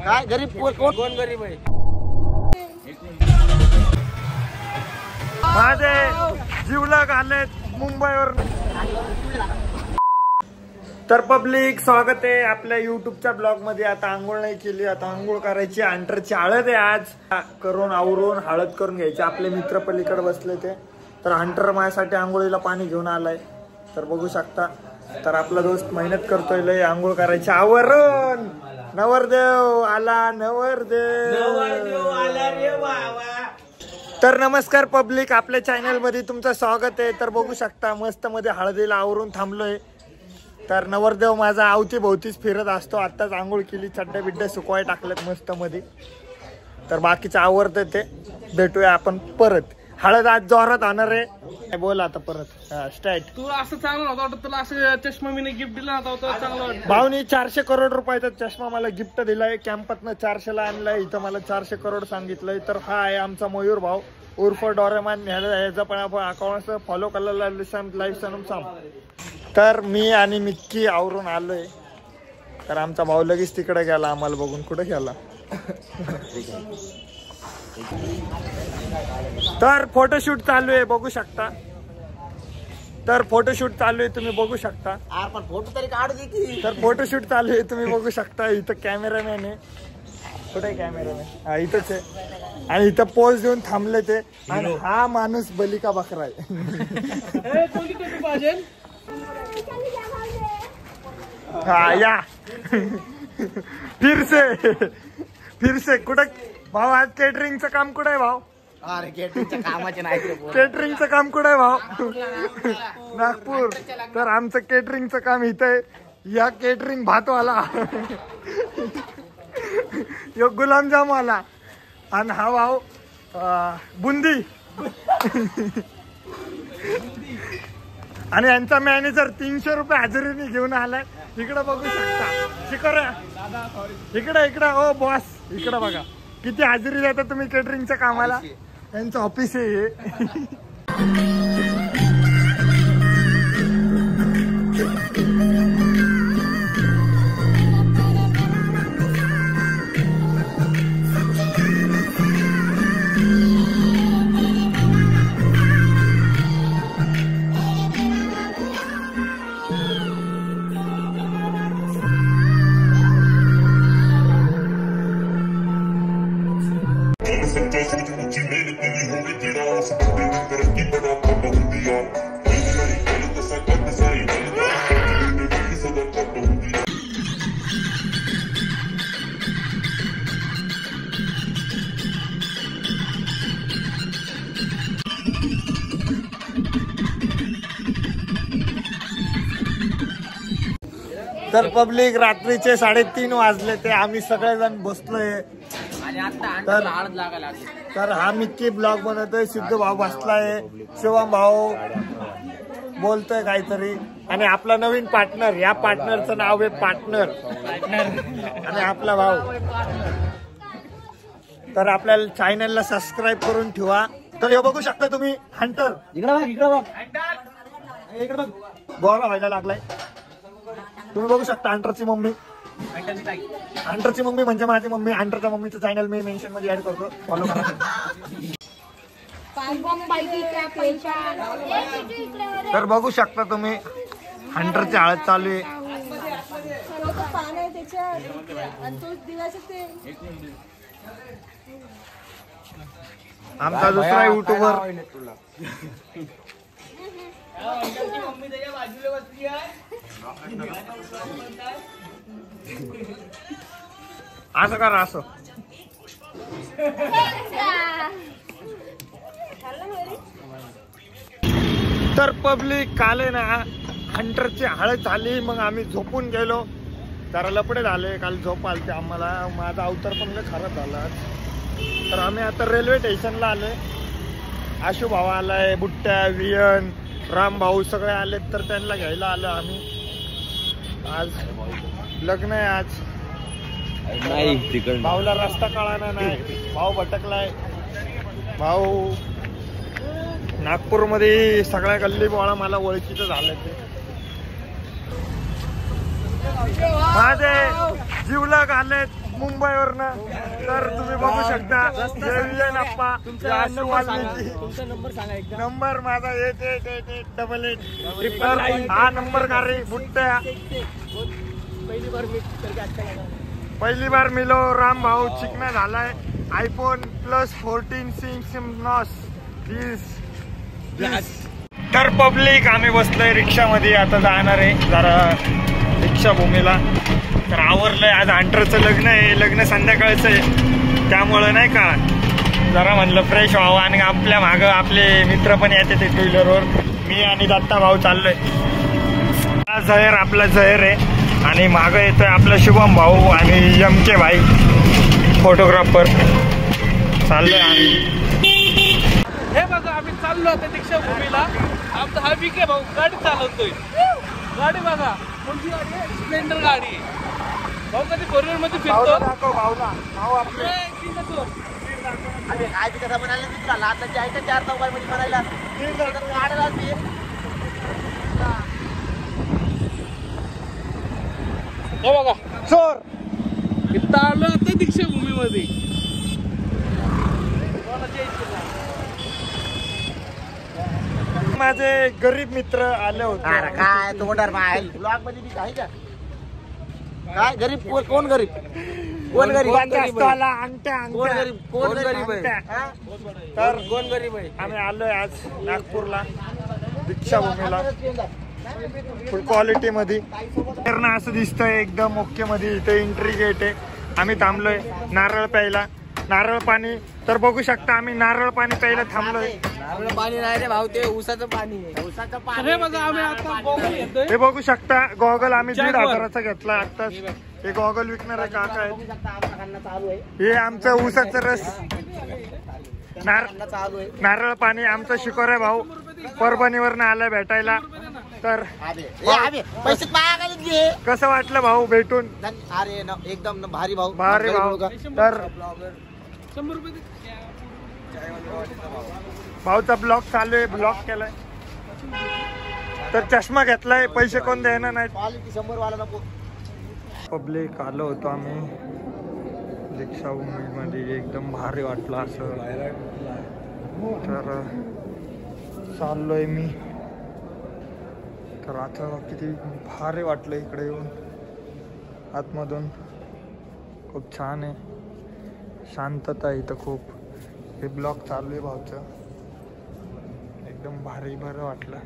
काय गरीब कोण गरीब आहे? माझे जीवलग आलेत मुंबईवर. तर पब्लिक स्वागत आहे आपल्या युट्यूबच्या ब्लॉग मध्ये. आता आंघोळ नाही केली, आता आंघोळ करायची. अंटरची हळद आहे आज. करून आवरून हळद करून घ्यायची. आपले मित्र पलीकडे बसले ते. तर अंटर माझ्यासाठी आंघोळीला पाणी घेऊन आलाय. तर बघू शकता. तर आपला दोस्त मेहनत करतोय लय आंघोळ करायची. आवरून नवरदेव आला, नवरदेव आला रे वा. तर नमस्कार पब्लिक, आपल्या चॅनल मध्ये तुमचं स्वागत आहे. तर बघू शकता मस्त मध्ये हळदीला आवरून थांबलोय. तर नवरदेव माझा अवतीभोवतीच फिरत असतो. आत्ताच आंघोळ केली, चड्ड्या बिड्ड्या सुकवाय टाकल्यात मस्त मध्ये. तर बाकीचं आवडतं ते. भेटूया आपण परत. हळद आज जोरात होणार आहे. बोल आता परत स्टार्ट. तू असं चांगलं होता, तुला असं चष्मा मी गिफ्ट दिला होता, चांगला वाटतं. भाऊनी 400 करोड रुपयाचा चष्मा मला गिफ्ट दिलाय. कॅम्पातनं 400 ला आणलाय. इथं मला 400 करोड सांगितलंय. तर हा आहे आमचा मयूर भाऊ उर्फ डोरेमॉन. ह्याचा पण आपण अकाउंट फॉलो करायला लाईव्ह सांग. तर मी आणि मिक्की आवरून आलोय. तर आमचा भाऊ लगेच तिकडे गेला आम्हाला बघून. कुठे गेला? तर फोटोशूट चालू आहे, बघू शकता. तर फोटोशूट चालू आहे, तुम्ही बघू शकता. फोटो तरी काढू दे की. तर फोटोशूट चालू आहे, तुम्ही बघू शकता. इथं कॅमेरामॅन आहे. कुठे कॅमेरामॅन? हा इथंच आहे. आणि इथं पोज देऊन थांबले ते. आणि हा माणूस बलिका बकरा आहे. हा या फिरसे कुठं भाऊ? आज केटरिंगचं काम कुठं आहे भाऊ? अरे केटरिंगच्या कामाचे नाही. केटरिंगचं काम कुठं आहे भाऊ? नागपूर. तर आमचं केटरिंगचं काम इथं आहे. या केटरिंग भातवाला, यो गुलाबजाम वाला, आणि हा भाऊ बुंदी. आणि यांचा मॅनेजर 300 रुपये हजेरीने घेऊन आलाय. इकडे बघू शकता. शिकर इकडे ओ बॉस, इकडे बघा किती हजेरी देता तुम्ही केटरिंगच्या कामाला. यांचं ऑफिस आहे. तर पब्लिक रात्रीचे 3:30 वाजले ते. आम्ही सगळेजण बसलोय. तर हा मिक्की ब्लॉग बनवतोय. सिद्धू भाऊ बसलाय. शिवम भाऊ बोलतोय काहीतरी. आणि आपला नवीन पार्टनर, या पार्टनरचं नाव आहे पार्टनर. आणि आपला भाऊ. तर आपल्या चॅनलला सबस्क्राईब करून ठेवा. तर हे बघू शकता तुम्ही हंटर. इकडे बघ गोळा व्हायला लागलाय. तुम्ही बघू शकता अंटरची मम्मी. अंटरची मम्मी म्हणजे माझी मम्मी. अंटरच्या मम्मीचं चॅनल मी मेन्शन मध्ये ऍड करतो, फॉलो करा. तर बघू शकता तुम्ही हंटरची हळद चालू आहे. आमचा दुसरा युट्यूबर. असं करा असं. तर पब्लिक काल आहे ना हंटरची हळद झाली. मग आम्ही झोपून गेलो. जरा लपडे झाले. काल झोप आलते आम्हाला. माझा अवतार पण खराब झाला. तर आम्ही आता रेल्वे स्टेशनला आलोय. आशू भाऊ आलाय, बुट्ट्या, वियन, राम भाऊ सगळे आलेत. तर त्यांना घ्यायला आलो आम्ही. आज लग्न आहे आज. भाऊला रस्ता कळाना नाही. भाऊ भटकलाय. भाऊ नागपूरमध्ये सगळ्या गल्ली बोळा मला ओळखीचं झालं ते. माझे जीवलग आलेत मुंबईवरनं. तर तुम्ही बघू शकता जयविजन अप्पा आशू वाल्मिकी. नंबर माझा 888888. हा नंबर का रे बुट्ट्या. पहिली बार मिलो राम भाऊ चिकना झालाय. iPhone +14 Sims. तर पब्लिक आम्ही बसलोय रिक्षामध्ये. आता जाणार आहे जरा दीक्षाभूमीला. तर आवरलंय. आज अंटरचं लग्न आहे. लग्न संध्याकाळचं आहे. त्यामुळं नाही का जरा म्हणलं फ्रेश व्हावं. आणि आपल्या मागं आपले मित्र पण येते ते टू व्हीलरवर. मी आणि दत्ता भाऊ चाललोय. झहेर आपला झहेर आहे. आणि मागं येतोय आपला शुभम भाऊ आणि MK भाई फोटोग्राफर. चाललोय आम्ही. हे बघा आम्ही चाललो आता दीक्षाभूमीला. आमचा हा विके भाऊ गाडी चालवतोय. गाडी बघा कोणती गाडी आहे? स्प्लेंडर गाडी. भाऊ कधी फोर व्हीलर मध्ये फिरतो. भाऊ आपले हे बघा चोर. इथं आलो आता दीक्षाभूमीमध्ये. माझे गरीब मित्र आले होते. काय तोंडार ब्लॉग मध्ये बी आहे का काय गरीब? कोण गरीब? कोण गरीब? अंगठ्या कोण गरीब? कोण गरीब आहे? तर कोण गरीब आहे? आम्ही आलोय आज नागपूरला दीक्षाभूमीला फुल क्वालिटी मध्ये. असं दिसतंय एकदम ओके मध्ये. इथे एंट्री गेट आहे. आम्ही थांबलोय नारळ प्यायला. नारळ पाणी तर बघू शकता. आम्ही नारळ पाणी प्यायला थांबलोय. नारळ पाणी नाही रे भाऊ, ते ऊसाचं पाणी आहे. ऊसाचं पाणी. हे बघा आम्ही आता गॉगल घेतोय. हे बघू शकता गॉगल आम्ही 1,500चा घेतला आत्ताच. हे गॉगल विकणारे काका आहेत. हे आमचं ऊसाचं रस नारळ पाणी. आमचं शिकोरे भाऊ परभणीवरनं आलाय भेटायला. तर पैसे घे. कसं वाटलं भाऊ भेटून? अरे एकदम भारी भाऊ. भारी भाऊ. तर 100 रुपये. भाऊचा ब्लॉग चालू आहे. ब्लॉग केलाय. तर चष्मा घेतलाय. पैसे कोण द्यायना नाहीत. 100 वाला नको. पब्लिक आलो होतो आम्ही दीक्षाभूमीमध्ये. एकदम भारी वाटलं असं. तर चाललोय मी. तर आता किती भारी वाटलं इकडे येऊन. आतमधून खूप छान आहे. शांतता आहे इथं खूप. हे ब्लॉग चालू आहे भाऊचं. एकदम भारी बरं वाटलं.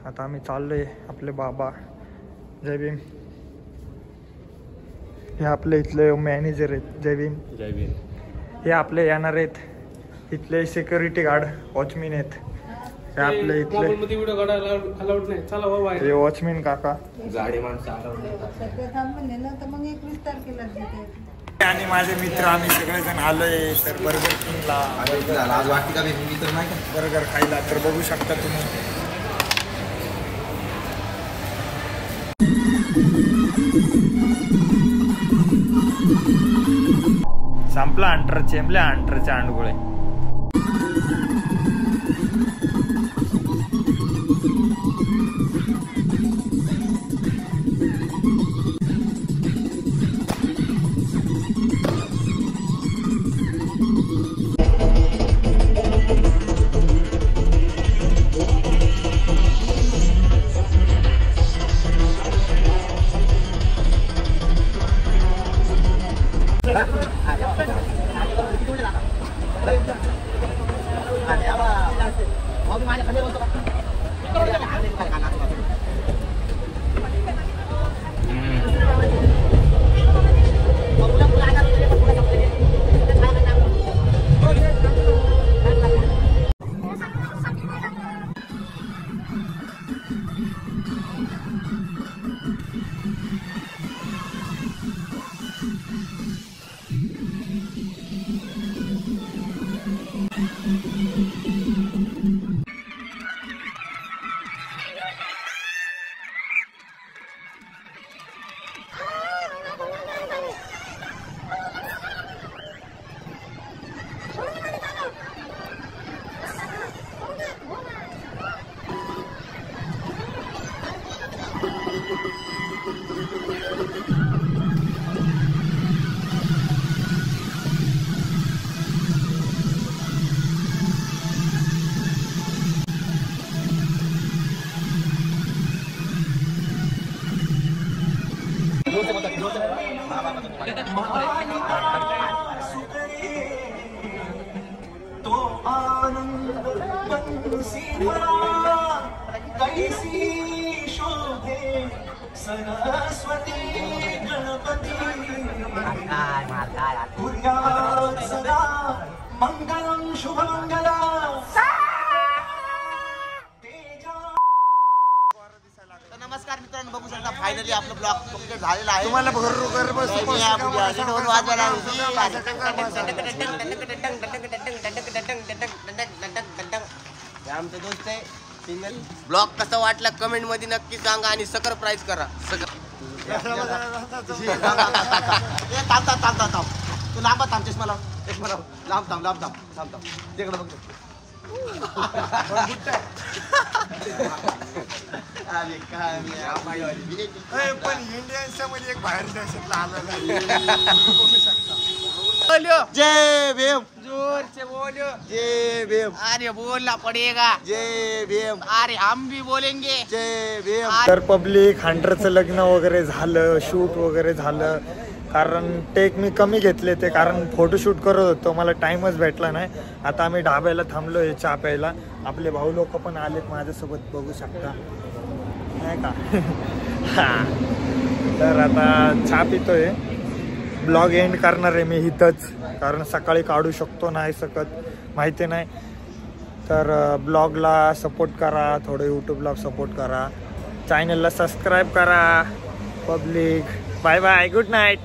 आता आम्ही चाललोय. आपले बाबा जय भीम. हे आपले इथले मॅनेजर आहेत. जय भीम. जय भीम. हे आपले येणार आहेत इथले सिक्युरिटी गार्ड वॉचमॅन आहेत. हे आपले इथले व्हिडिओ काढायला अलाउड नाही. चला बाबा. हे वॉचमॅन काका गाडी माणसं अलाउड नाही. आणि माझे मित्र आम्ही सगळेजण आलोय. तर बर्गर किंगला आज वाटते का मी तर नाही का बर्गर खायला. तर बघू शकता तुम्ही. संपला अंटर. चेंबल्या अंटरचे अंडगोळे. तो आनंद बंसी कैसी शोभे सरस्वती गणपती कुर्यात् सदा मंगलम शुभमंगला नमस्कार मित्रांनो, बघू शकता फायनली आपलं ब्लॉग कंप्लीट झालेला आहे. तुम्हाला भर बस आमचं दोस्त आहे सिंगल. ब्लॉग कसा वाटला कमेंट मध्ये नक्की सांगा आणि सरप्राईज करा. थांब तू लांब थांब, चष्मा लाव, लांब थांब तिकडे बघ. पण इंडियन्सच्या मध्ये एक बाहेर देशातला आलेला जय भीम, जोर से बोलो. जय भीम, अरे बोलना पडेगा. जय भीम, अरे हम भी बोलेंगे. जय भीम. तर पब्लिक हंटरचं लग्न वगैरे झालं, शूट वगैरे झालं. कारण टेक मी कमी घेतले ते, कारण फोटोशूट करत होतो, मला टाइमच भेटला नाही. आता आम्ही ढाब्याला थांबलो आहे चहा प्यायला. आपले भाऊ लोक पण आलेत माझ्यासोबत, बघू शकता नाही का. हां, तर आता चहा पितोय. ब्लॉग एंड करणार आहे मी इथंच, कारण सकाळी काढू शकतो नाही शकत माहिती नाही. तर ब्लॉगला सपोर्ट करा, थोडं यूट्यूबला सपोर्ट करा, चॅनलला सबस्क्राईब करा. Public bye bye, good night.